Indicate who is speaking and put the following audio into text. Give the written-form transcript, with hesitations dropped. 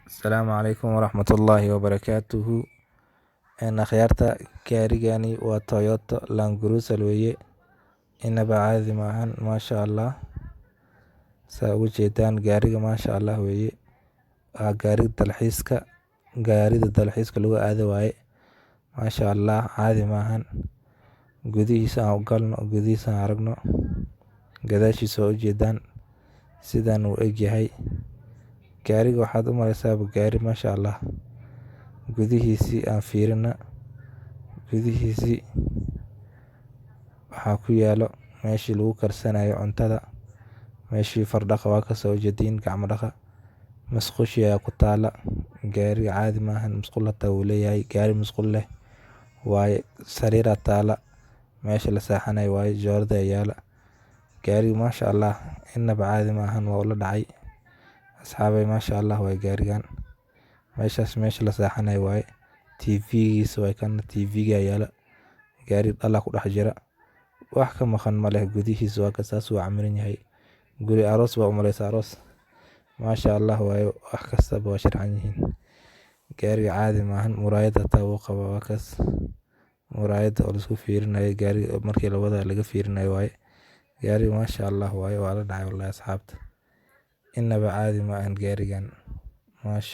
Speaker 1: Asalaamu calaykum waraxmatullaahi wabarakaatuhu. Akhyaarta gaarigani waa Toyota Land Cruiser weye, inaba caadi maahan maasha Allah. Saa ugu jeedaan gaariga maasha Allah weye, waa gaarida dalxiiska lagu aado waaye. Maasha Allah caadi maahan. Gudihiisa aan u galno, gudihiisa aan aragno. Gadaashiisa waa u jeedaan sidaan uu egyahay. Gaariga waxaad u maleysaa gaari maasha Allah. Gudihiisii aan fiirina, gudihiisii waxaa ku yaalo meeshii lagu karsanayo cuntada, meeshii fardhaqa waa ka soo jeediin gacmo dhaqa. Musqushi ayaa ku taala. Gaariga caadi maahan, musqul hata wuu leeyahay. Gaari musqul leh waaye. Sariiraa taala, meesha la seexanay waaye, jooradi ayaa yaala. Gaariga maasha Allah inaba caadi maahan, waa ula dhacay. Asxaabay maasha Allah waaye gaarigan. Meeshaas meesha la seexanay waaye. TV giisa waa kan TV ga yaala. Gaari dhalla ku dhex jira. Wax ka maqan ma leh gudihiisa waa ka saas u camiran yahay. Guri aroos waa u maleysa aroos. Maasha Allah waaye wax kasta waa sharxan yihiin. Gaariga caadi maahan, muraayada hata wuu qabaa waa kaas. Muraayada oo la isku fiirinayo gaariga markii la wada laga fiirinayo waaye. Gaariga maasha Allah waaye waa la dhacay wallahi asxaabta. Inaba caadi maahan gaarigan. Maasha